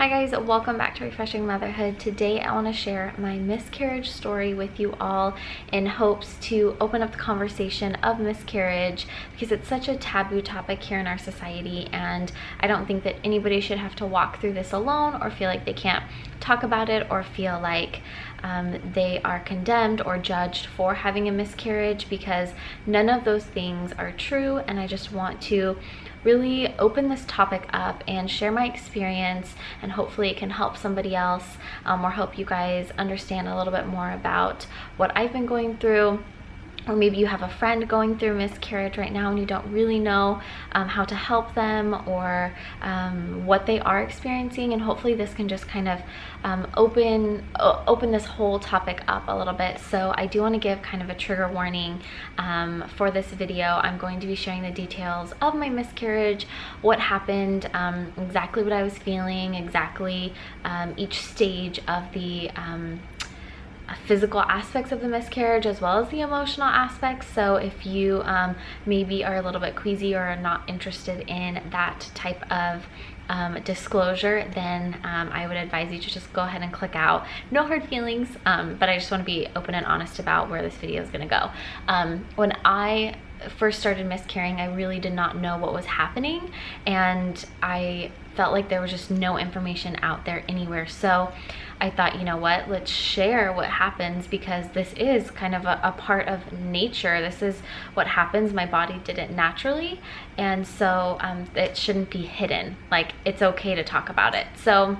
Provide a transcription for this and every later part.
Hi guys, welcome back to Refreshing Motherhood. Today I want to share my miscarriage story with you all in hopes to open up the conversation of miscarriage because it's such a taboo topic here in our society, and I don't think that anybody should have to walk through this alone or feel like they can't talk about it or feel like they are condemned or judged for having a miscarriage, because none of those things are true. And I just want to really open this topic up and share my experience, and hopefully it can help somebody else or help you guys understand a little bit more about what I've been going through. Or maybe you have a friend going through miscarriage right now and you don't really know how to help them or what they are experiencing, and hopefully this can just kind of open this whole topic up a little bit. So I do want to give kind of a trigger warning for this video. I'm going to be sharing the details of my miscarriage, what happened, exactly what I was feeling, exactly each stage of the physical aspects of the miscarriage as well as the emotional aspects. So if you maybe are a little bit queasy or are not interested in that type of disclosure, then I would advise you to just go ahead and click out. No hard feelings, but I just want to be open and honest about where this video is going to go. When I first started miscarrying, I really did not know what was happening, and I felt like there was just no information out there anywhere. So I thought, you know what, let's share what happens, because this is kind of a part of nature. This is what happens. My body did it naturally, and so it shouldn't be hidden. Like, it's okay to talk about it. So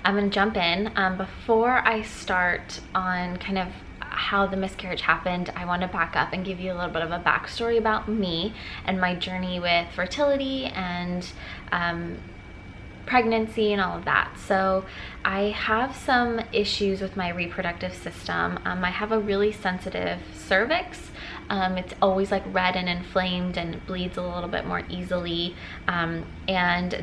I'm gonna jump in. Before I start on kind of how the miscarriage happened, I want to back up and give you a little bit of a backstory about me and my journey with fertility and pregnancy and all of that. So I have some issues with my reproductive system. I have a really sensitive cervix. It's always like red and inflamed, and it bleeds a little bit more easily, and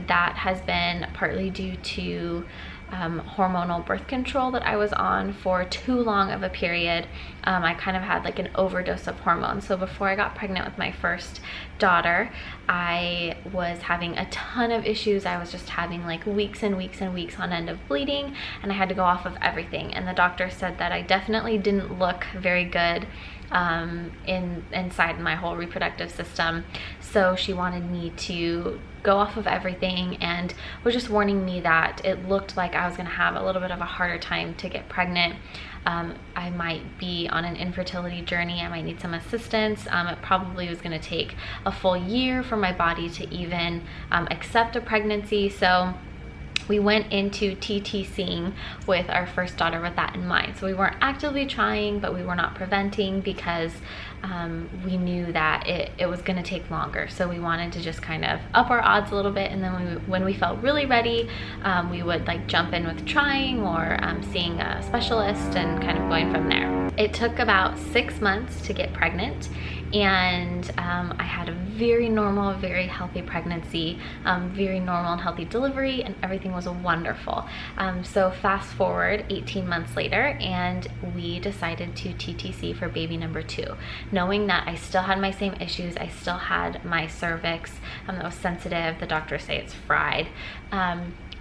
that has been partly due to hormonal birth control that I was on for too long of a period. I kind of had like an overdose of hormones. So before I got pregnant with my first daughter, I was having a ton of issues. I was just having like weeks and weeks and weeks on end of bleeding, and I had to go off of everything. And the doctor said that I definitely didn't look very good inside my whole reproductive system. So she wanted me to go off of everything, and was just warning me that it looked like I was going to have a little bit of a harder time to get pregnant. I might be on an infertility journey. I might need some assistance. It probably was going to take a full year for my body to even accept a pregnancy. So we went into TTCing with our first daughter with that in mind. So we weren't actively trying, but we were not preventing, because we knew that it was gonna take longer. So we wanted to just kind of up our odds a little bit, and then when we felt really ready, we would like jump in with trying or seeing a specialist and kind of going from there. It took about 6 months to get pregnant, and I had a very normal, very healthy pregnancy, very normal and healthy delivery, and everything was wonderful. So fast forward 18 months later, and we decided to TTC for baby number 2, knowing that I still had my same issues. I still had my cervix that was sensitive. The doctors say it's fried.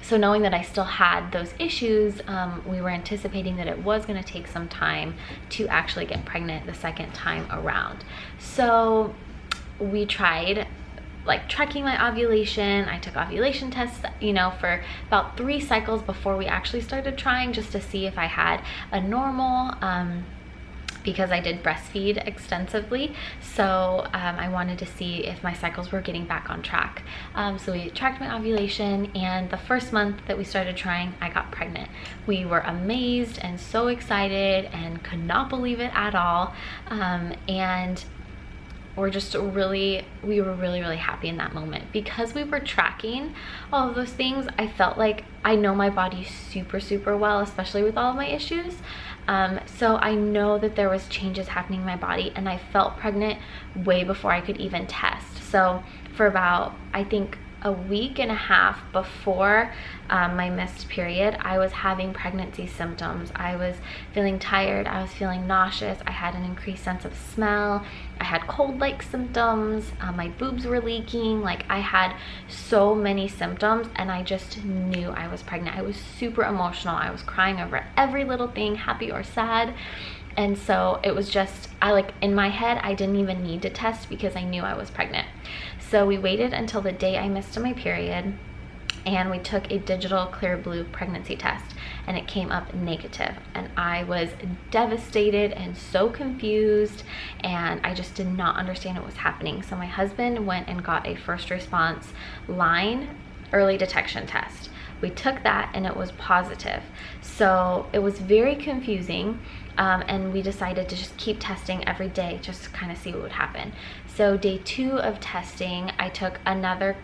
So knowing that I still had those issues, we were anticipating that it was going to take some time to actually get pregnant the second time around. So we tried like tracking my ovulation. I took ovulation tests, you know, for about 3 cycles before we actually started trying, just to see if I had a normal, because I did breastfeed extensively. So I wanted to see if my cycles were getting back on track. So we tracked my ovulation, and the first month that we started trying, I got pregnant. We were amazed and so excited and could not believe it at all. And we were really happy in that moment. Because we were tracking all of those things, I felt like I know my body super well, especially with all of my issues. So I know that there was changes happening in my body, and I felt pregnant way before I could even test. So for about, I think, a week and a half before my missed period, I was having pregnancy symptoms. I was feeling tired, I was feeling nauseous, I had an increased sense of smell, I had cold-like symptoms, my boobs were leaking, like I had so many symptoms, and I just knew I was pregnant. I was super emotional. I was crying over every little thing, happy or sad. And so it was just, in my head, I didn't even need to test because I knew I was pregnant. So we waited until the day I missed my period, and we took a digital clear blue pregnancy test, and it came up negative. And I was devastated and so confused, and I just did not understand what was happening. So my husband went and got a first response line early detection test. We took that and it was positive. So it was very confusing, and we decided to just keep testing every day just to kind of see what would happen. So day 2 of testing, I took another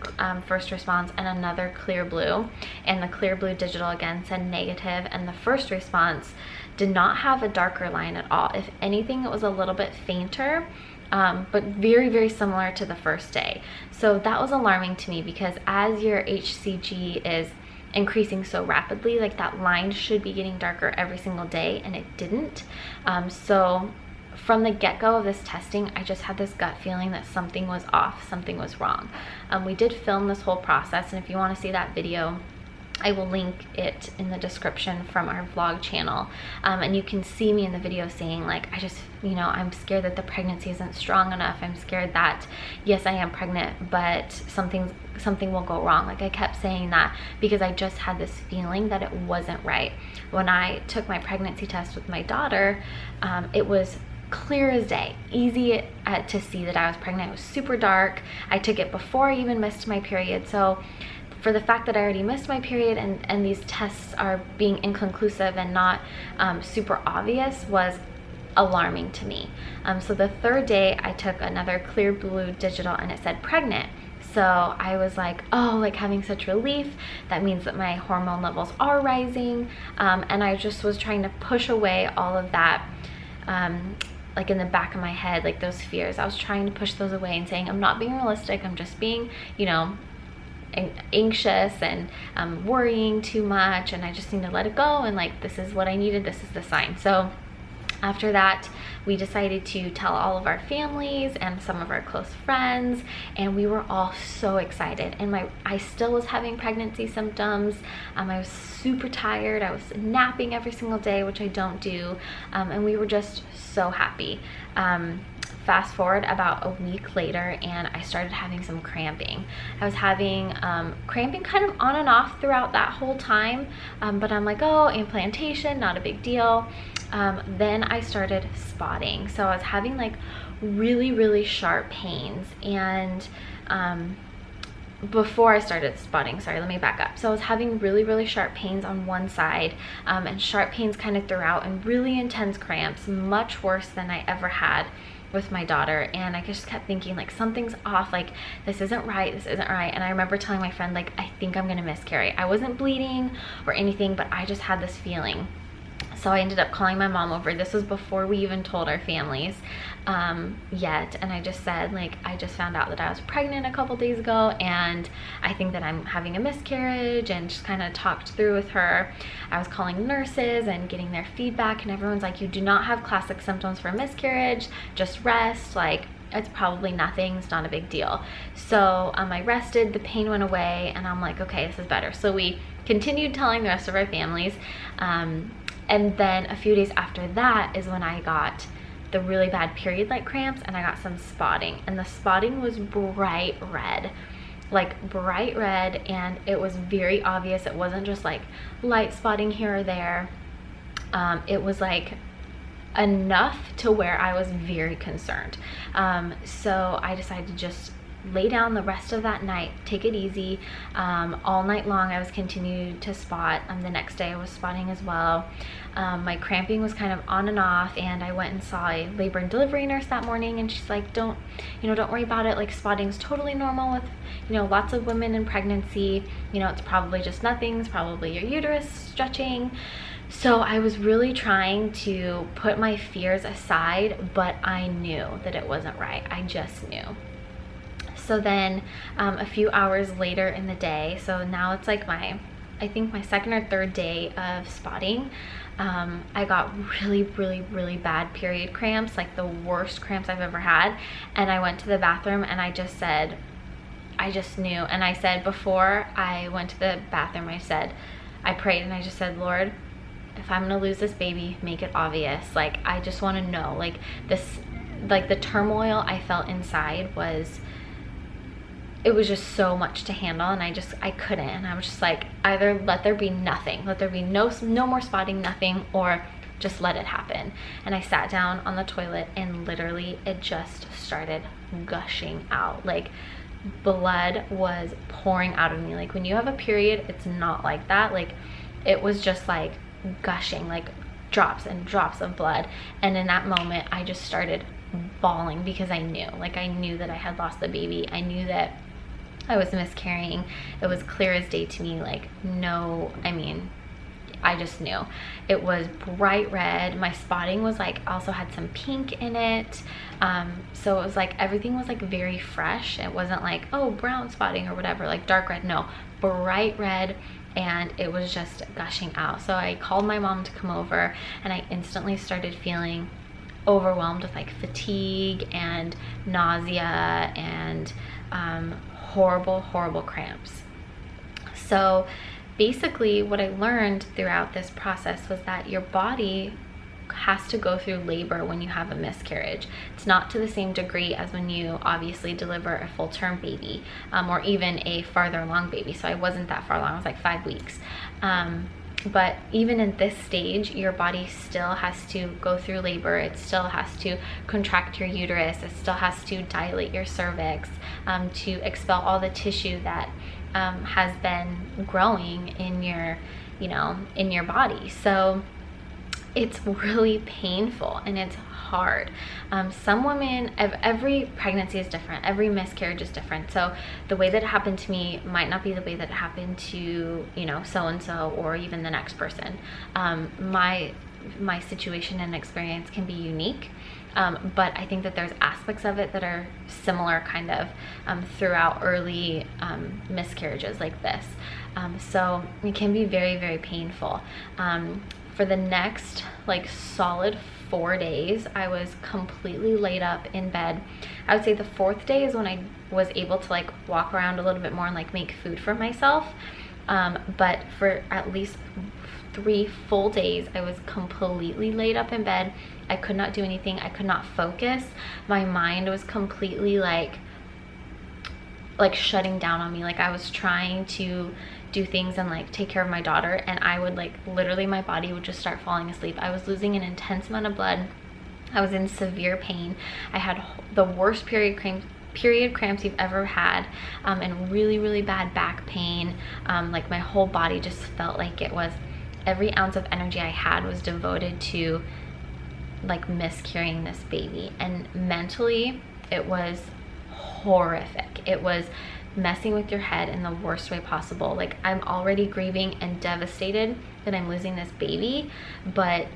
first response and another clear blue, and the clear blue digital again said negative, and the first response did not have a darker line at all. If anything, it was a little bit fainter, but very, very similar to the first day. So that was alarming to me, because as your HCG is increasing so rapidly, like that line should be getting darker every single day, and it didn't. So from the get-go of this testing, I just had this gut feeling that something was off, something was wrong. We did film this whole process, and if you want to see that video, I will link it in the description from our vlog channel, and you can see me in the video saying, like, I just, I'm scared that the pregnancy isn't strong enough. I'm scared that, yes, I am pregnant, but something will go wrong. Like, I kept saying that because I just had this feeling that it wasn't right. When I took my pregnancy test with my daughter, it was clear as day, easy to see that I was pregnant. It was super dark. I took it before I even missed my period. So for the fact that I already missed my period and these tests are being inconclusive and not super obvious was alarming to me. So the third day, I took another clear blue digital, and it said pregnant. So I was like, oh, like having such relief. That means that my hormone levels are rising. And I just was trying to push away all of that, like in the back of my head, like those fears. I was trying to push those away and saying, I'm not being realistic. I'm just being, anxious and worrying too much, and I just need to let it go, and like, this is what I needed, this is the sign. So after that, we decided to tell all of our families and some of our close friends, and we were all so excited. And I still was having pregnancy symptoms. I was super tired. I was napping every single day, which I don't do, and we were just so happy. Fast forward about a week later, and I started having some cramping. I was having cramping kind of on and off throughout that whole time, but I'm like, oh, implantation, not a big deal. Then I started spotting. So I was having like really, really sharp pains, and before I started spotting, sorry, let me back up. So I was having really, really sharp pains on one side, and sharp pains kind of throughout, and really intense cramps, much worse than I ever had with my daughter. And I just kept thinking, like, something's off, like this isn't right, this isn't right. And I remember telling my friend, like, I think I'm gonna miscarry. I wasn't bleeding or anything, but I just had this feeling. So I ended up calling my mom over. This was before we even told our families yet. And I just said, like, I just found out that I was pregnant a couple days ago, and I think that I'm having a miscarriage, and just kind of talked through with her. I was calling nurses and getting their feedback, and everyone's like, you do not have classic symptoms for a miscarriage, just rest, like, it's probably nothing, it's not a big deal. So I rested, the pain went away, and I'm like, okay, this is better. So we continued telling the rest of our families, and then a few days after that is when I got the really bad period-like cramps, and I got some spotting, and the spotting was bright red, like bright red, and it was very obvious. It wasn't just like light spotting here or there. It was like enough to where I was very concerned. So I decided to just lay down the rest of that night, take it easy. All night long I was continuing to spot. The next day I was spotting as well. My cramping was kind of on and off, and I went and saw a labor and delivery nurse that morning, and she's like, don't worry about it, like, spotting's totally normal with lots of women in pregnancy. It's probably just nothing, it's probably your uterus stretching. So I was really trying to put my fears aside, but I knew that it wasn't right. I just knew. So then a few hours later in the day, so now it's like I think my second or third day of spotting, I got really bad period cramps, like the worst cramps I've ever had. And I went to the bathroom and I just said, I just knew. And I said, before I went to the bathroom, I prayed and I just said, Lord, if I'm gonna lose this baby, make it obvious. Like, I just want to know, like, this, like, the turmoil I felt inside was, it was just so much to handle, and I couldn't. And I was just like, either let there be nothing, let there be no more spotting, nothing, or just let it happen. And I sat down on the toilet and literally it just started gushing out. Like, blood was pouring out of me. Like, when you have a period, it's not like that. Like, it was just like gushing, like drops and drops of blood. And in that moment, I just started bawling because I knew that I had lost the baby. I knew that I was miscarrying. It was clear as day to me. Like, no, I mean, I just knew. It was bright red. My spotting was like, also had some pink in it. So it was like, everything was like very fresh. It wasn't like, oh, brown spotting or whatever, like dark red. No, bright red. And it was just gushing out. So I called my mom to come over, and I instantly started feeling overwhelmed with like fatigue and nausea and horrible cramps. So basically what I learned throughout this process was that your body has to go through labor when you have a miscarriage. It's not to the same degree as when you obviously deliver a full-term baby, or even a farther along baby. So I wasn't that far along, I was like 5 weeks. But even in this stage, your body still has to go through labor. It still has to contract your uterus. It still has to dilate your cervix, to expel all the tissue that has been growing in your, in your body. So it's really painful and it's hard. Some women, every pregnancy is different, every miscarriage is different. So the way that it happened to me might not be the way that it happened to, so-and-so or even the next person. My situation and experience can be unique. But I think that there's aspects of it that are similar kind of throughout early miscarriages like this. So it can be very painful. For the next like solid 4 days, I was completely laid up in bed. I would say the 4th day is when I was able to like walk around a little bit more and like make food for myself. But for at least 3 full days, I was completely laid up in bed. I could not do anything. I could not focus. My mind was completely like shutting down on me. Like, I was trying to do things and like take care of my daughter, and I would like literally, my body would just start falling asleep. I was losing an intense amount of blood. I was in severe pain. I had the worst period cramps you've ever had, and really bad back pain. Like, my whole body just felt like it was, every ounce of energy I had was devoted to like miscarrying this baby. And mentally, it was horrific. It was messing with your head in the worst way possible. Like, I'm already grieving and devastated that I'm losing this baby, but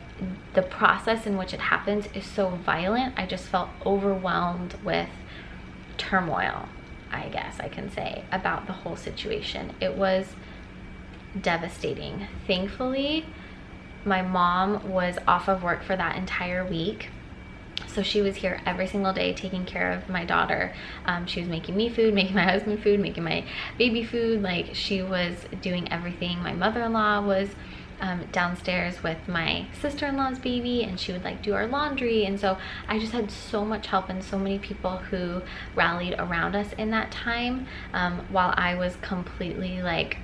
the process in which it happens is so violent. I just felt overwhelmed with turmoil, I guess I can say, about the whole situation. It was devastating. Thankfully, my mom was off of work for that entire week. So she was here every single day taking care of my daughter. She was making me food, making my husband food, making my baby food. Like, she was doing everything. My mother-in-law was downstairs with my sister-in-law's baby, and she would like do our laundry. And so I just had so much help and so many people who rallied around us in that time, while I was completely like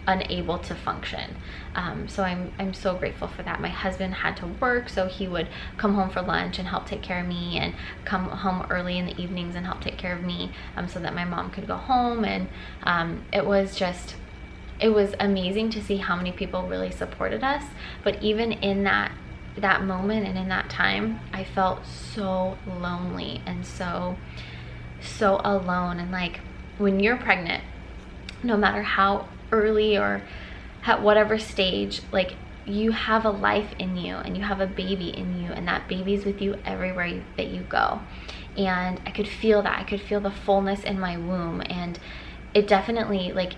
unable to function. So I'm so grateful for that. My husband had to work, so he would come home for lunch and help take care of me, and come home early in the evenings and help take care of me, so that my mom could go home. And it was amazing to see how many people really supported us. But even in that moment and in that time, I felt so lonely and so alone. And like, when you're pregnant, no matter how early or at whatever stage, like, you have a life in you and you have a baby in you, and that baby's with you everywhere that you go. and I could feel that. I could feel the fullness in my womb, and it definitely, like,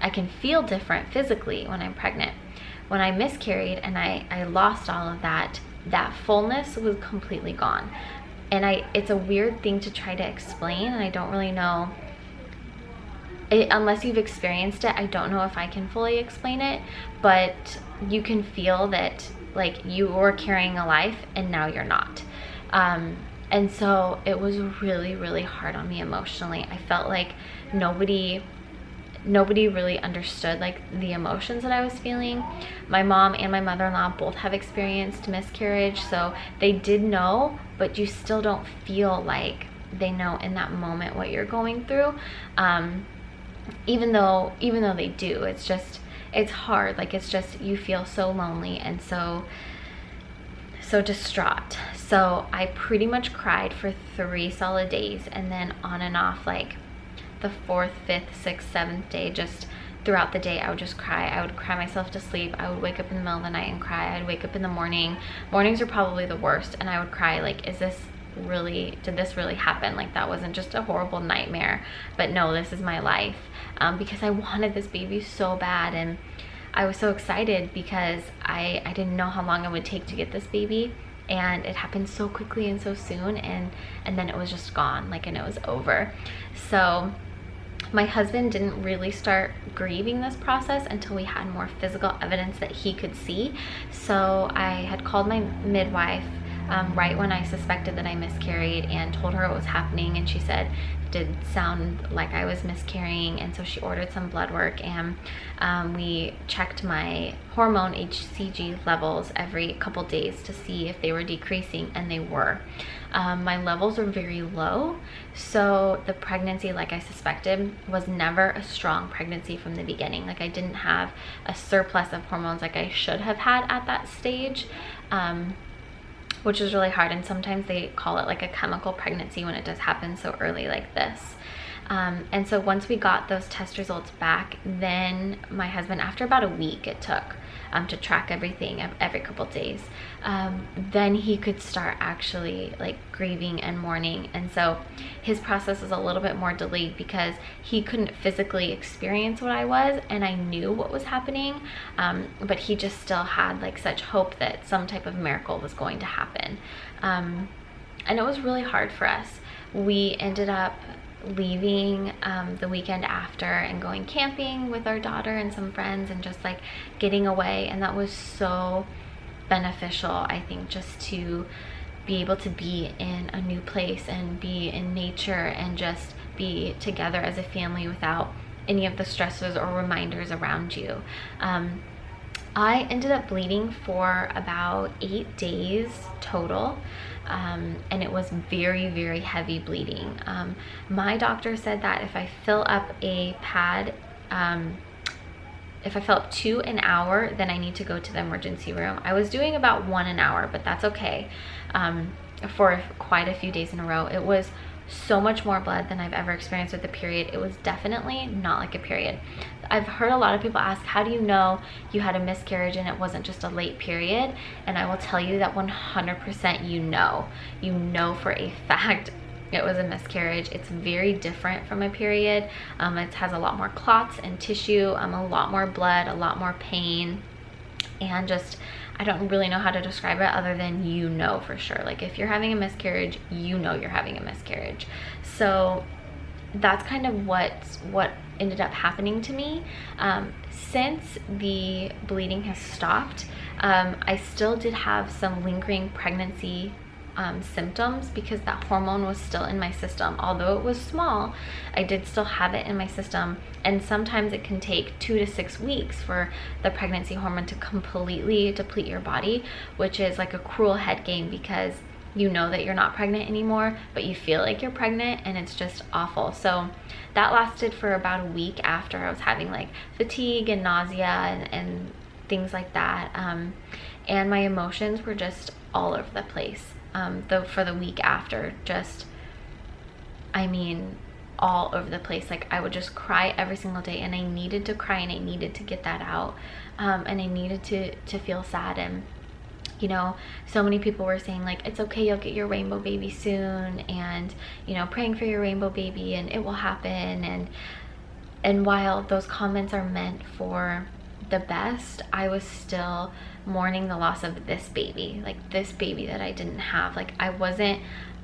I can feel different physically when I'm pregnant. When I miscarried and I lost all of that, that fullness was completely gone. And it's a weird thing to try to explain, and I don't really know unless you've experienced it. I don't know if I can fully explain it, but you can feel that, like, you were carrying a life and now you're not. And so it was really, really hard on me emotionally. I felt like nobody really understood, like, the emotions that I was feeling. My mom and my mother-in-law both have experienced miscarriage, so they did know, but you still don't feel like they know in that moment what you're going through. Even though they do, it's hard. Like, it's just, you feel so lonely and so distraught. So I pretty much cried for 3 solid days, and then on and off, like the 4th, 5th, 6th, 7th day, just throughout the day, I would just cry. I would cry myself to sleep. I would wake up in the middle of the night and cry. I'd wake up in the morning. Mornings are probably the worst, and I would cry like, did this really happen? Like, that wasn't just a horrible nightmare, but no, this is my life. Because I wanted this baby so bad, and I was so excited because I didn't know how long it would take to get this baby, and it happened so quickly and so soon, and then it was just gone, like, and it was over. So my husband didn't really start grieving this process until we had more physical evidence that he could see. So I had called my midwife right when I suspected that I miscarried and told her what was happening, and she said it did sound like I was miscarrying, and so she ordered some blood work, and we checked my hormone HCG levels every couple days to see if they were decreasing, and they were. My levels were very low, so the pregnancy, like I suspected, was never a strong pregnancy from the beginning. Like, I didn't have a surplus of hormones like I should have had at that stage, which is really hard. And sometimes they call it like a chemical pregnancy when it does happen so early like this. And so once we got those test results back, then my husband, after about a week it took to track everything every couple days, then he could start actually, like, grieving and mourning. And so his process is a little bit more delayed because he couldn't physically experience what I was, and I knew what was happening, but he just still had, like, such hope that some type of miracle was going to happen. And it was really hard for us. We ended up leaving the weekend after and going camping with our daughter and some friends, and just, like, getting away, and that was so beneficial, I think, just to be able to be in a new place and be in nature and just be together as a family without any of the stresses or reminders around you. I ended up bleeding for about 8 days total, and it was very, very heavy bleeding. My doctor said that if I fill up a pad, if I fill up 2 an hour, then I need to go to the emergency room. I was doing about 1 an hour, but that's okay. For quite a few days in a row, it was so much more blood than I've ever experienced with a period. It was definitely not like a period. I've heard a lot of people ask, how do you know you had a miscarriage and it wasn't just a late period? And I will tell you that 100% you know for a fact it was a miscarriage. It's very different from a period. It has a lot more clots and tissue, a lot more blood, a lot more pain, and just, I don't really know how to describe it other than you know for sure. Like, if you're having a miscarriage, you know you're having a miscarriage. So that's kind of what ended up happening to me. Since the bleeding has stopped, I still did have some lingering pregnancy symptoms because that hormone was still in my system. Although it was small, I did still have it in my system, and sometimes it can take 2 to 6 weeks for the pregnancy hormone to completely deplete your body, which is like a cruel head game because you know that you're not pregnant anymore, but you feel like you're pregnant, and it's just awful. So that lasted for about a week after I was having, like, fatigue and nausea and things like that, and my emotions were just all over the place. Though for the week after, just, I mean, all over the place. Like, I would just cry every single day, and I needed to cry, and I needed to get that out, and I needed to feel sad. And You know, so many people were saying like, it's okay, you'll get your rainbow baby soon, and, you know, praying for your rainbow baby and it will happen. And while those comments are meant for the best, I was still mourning the loss of this baby, like this baby that I didn't have. Like, I wasn't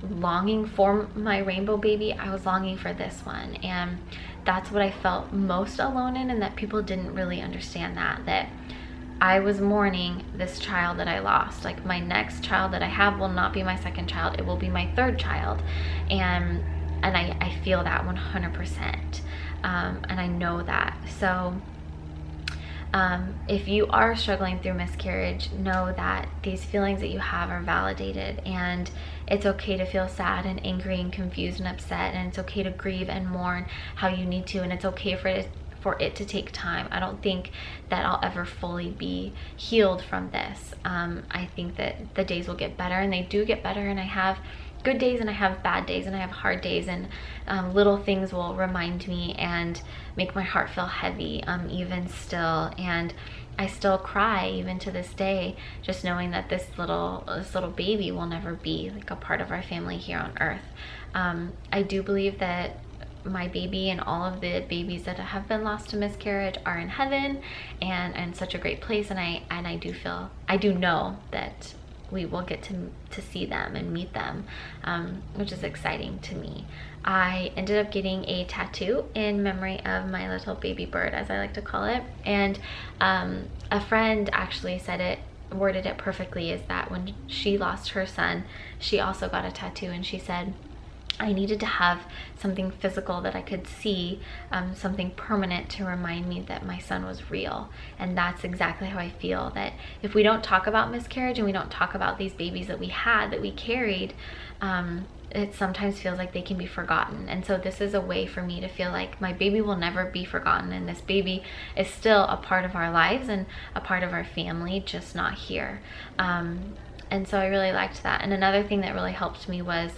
longing for my rainbow baby, I was longing for this one. And that's what I felt most alone in, and that people didn't really understand, that I was mourning this child that I lost. Like, my next child that I have will not be my second child, it will be my third child. And I feel that 100%. And I know that. So if you are struggling through miscarriage, know that these feelings that you have are validated, and it's okay to feel sad and angry and confused and upset, and it's okay to grieve and mourn how you need to, and it's okay for it to take time. I don't think that I'll ever fully be healed from this. I think that the days will get better, and they do get better, and I have good days and I have bad days and I have hard days, and little things will remind me and make my heart feel heavy even still. And I still cry even to this day, just knowing that this little baby will never be like a part of our family here on earth. I do believe that my baby and all of the babies that have been lost to miscarriage are in heaven and in such a great place, and I do know that we will get to see them and meet them, which is exciting to me. I ended up getting a tattoo in memory of my little baby bird, as I like to call it. And a friend actually worded it perfectly, is that when she lost her son, she also got a tattoo, and she said, I needed to have something physical that I could see, something permanent to remind me that my son was real. And that's exactly how I feel, that if we don't talk about miscarriage and we don't talk about these babies that we had, that we carried, it sometimes feels like they can be forgotten. And so this is a way for me to feel like my baby will never be forgotten, and this baby is still a part of our lives and a part of our family, just not here. And so I really liked that. And another thing that really helped me was,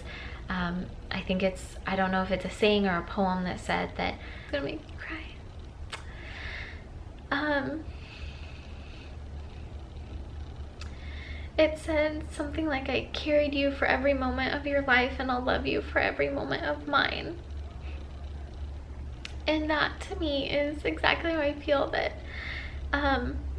I don't know if it's a saying or a poem that said that, it's gonna make me cry. It said something like, I carried you for every moment of your life, and I'll love you for every moment of mine. And that to me is exactly how I feel, that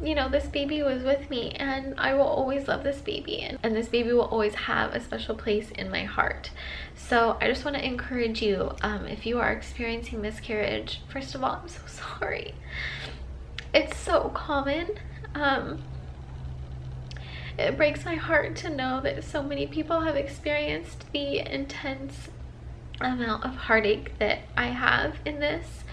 you know, this baby was with me, and I will always love this baby, and this baby will always have a special place in my heart. So I just want to encourage you, if you are experiencing miscarriage, first of all, I'm so sorry. It's so common. It breaks my heart to know that so many people have experienced the intense amount of heartache that I have in this.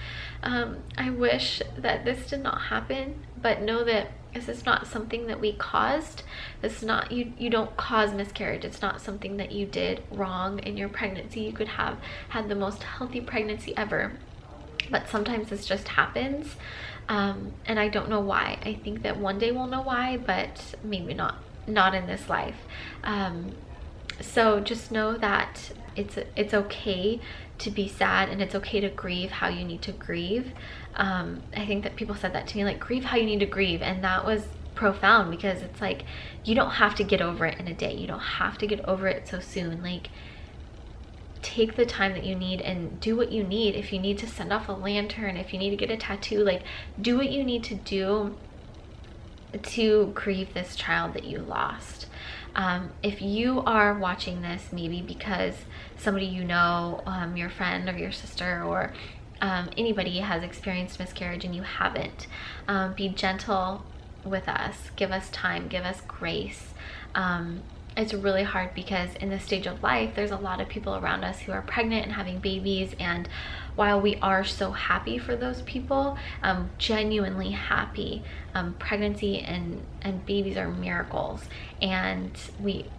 I wish that this did not happen, but know that this is not something that we caused. This is not, you don't cause miscarriage. It's not something that you did wrong in your pregnancy. You could have had the most healthy pregnancy ever, but sometimes this just happens. And I don't know why. I think that one day we'll know why, but maybe not in this life. So just know that it's okay to be sad, and it's okay to grieve how you need to grieve. I think that people said that to me, like, grieve how you need to grieve, and that was profound, because it's like, you don't have to get over it in a day. You don't have to get over it so soon. Like, take the time that you need and do what you need. If you need to send off a lantern, if you need to get a tattoo, like, do what you need to do to grieve this child that you lost. If you are watching this, maybe because somebody you know, your friend or your sister or anybody has experienced miscarriage and you haven't, be gentle with us. Give us time, give us grace. It's really hard because in this stage of life, there's a lot of people around us who are pregnant and having babies, and while we are so happy for those people, genuinely happy, pregnancy and babies are miracles, and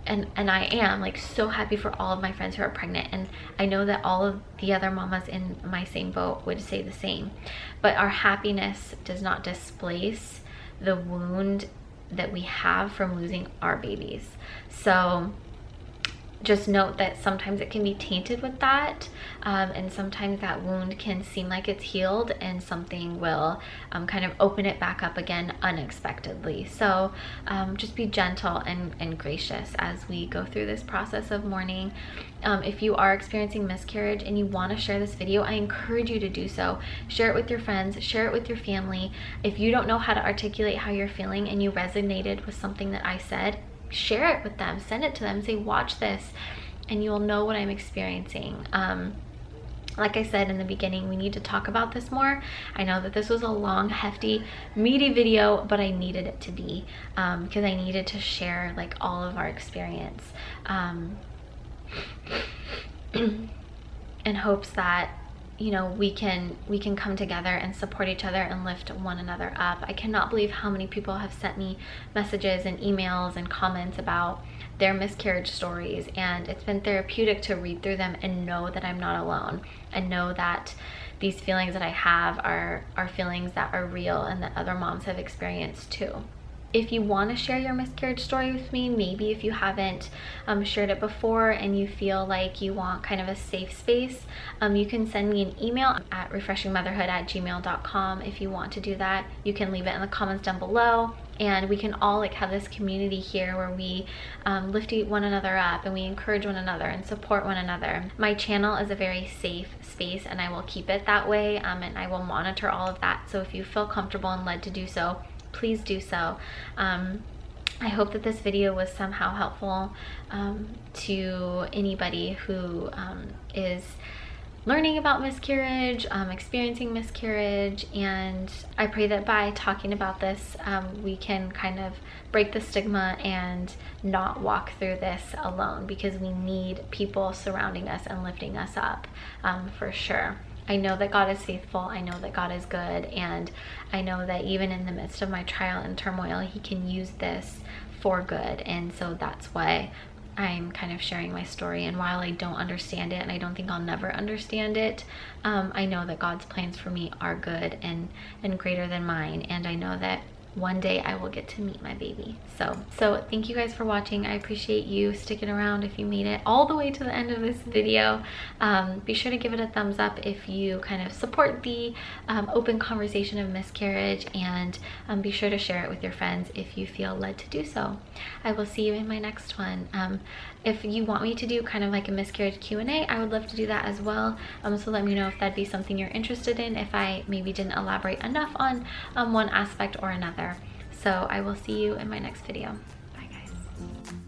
I am like so happy for all of my friends who are pregnant, and I know that all of the other mamas in my same boat would say the same. But our happiness does not displace the wound that we have from losing our babies. So just note that sometimes it can be tainted with that, and sometimes that wound can seem like it's healed and something will kind of open it back up again unexpectedly. So just be gentle and gracious as we go through this process of mourning. If you are experiencing miscarriage and you want to share this video, I encourage you to do so. Share it with your friends, share it with your family. If you don't know how to articulate how you're feeling and you resonated with something that I said, share it with them, send it to them, say, watch this, and you'll know what I'm experiencing. Like I said in the beginning, we need to talk about this more. I know that this was a long, hefty, meaty video, but I needed it to be, because I needed to share like all of our experience, in hopes that, you know, we can come together and support each other and lift one another up. I cannot believe how many people have sent me messages and emails and comments about their miscarriage stories, and it's been therapeutic to read through them and know that I'm not alone, and know that these feelings that I have are feelings that are real and that other moms have experienced too. If you want to share your miscarriage story with me, maybe if you haven't shared it before and you feel like you want kind of a safe space, you can send me an email at refreshingmotherhood@gmail.com. If you want to do that, you can leave it in the comments down below, and we can all like have this community here where we lift one another up and we encourage one another and support one another. My channel is a very safe space, and I will keep it that way, and I will monitor all of that. So if you feel comfortable and led to do so, please do so. I hope that this video was somehow helpful to anybody who is learning about miscarriage, experiencing miscarriage, and I pray that by talking about this, we can kind of break the stigma and not walk through this alone, because we need people surrounding us and lifting us up, for sure. I know that God is faithful, I know that God is good, and I know that even in the midst of my trial and turmoil, He can use this for good. And so that's why I'm kind of sharing my story. And while I don't understand it, and I don't think I'll never understand it, I know that God's plans for me are good and greater than mine, and I know that one day I will get to meet my baby. So thank you guys for watching. I appreciate you sticking around if you made it all the way to the end of this video. Be sure to give it a thumbs up if you kind of support the open conversation of miscarriage, and be sure to share it with your friends if you feel led to do so. I will see you in my next one. If you want me to do kind of like a miscarriage Q&A, I would love to do that as well. So let me know if that'd be something you're interested in, if I maybe didn't elaborate enough on one aspect or another. So I will see you in my next video. Bye guys.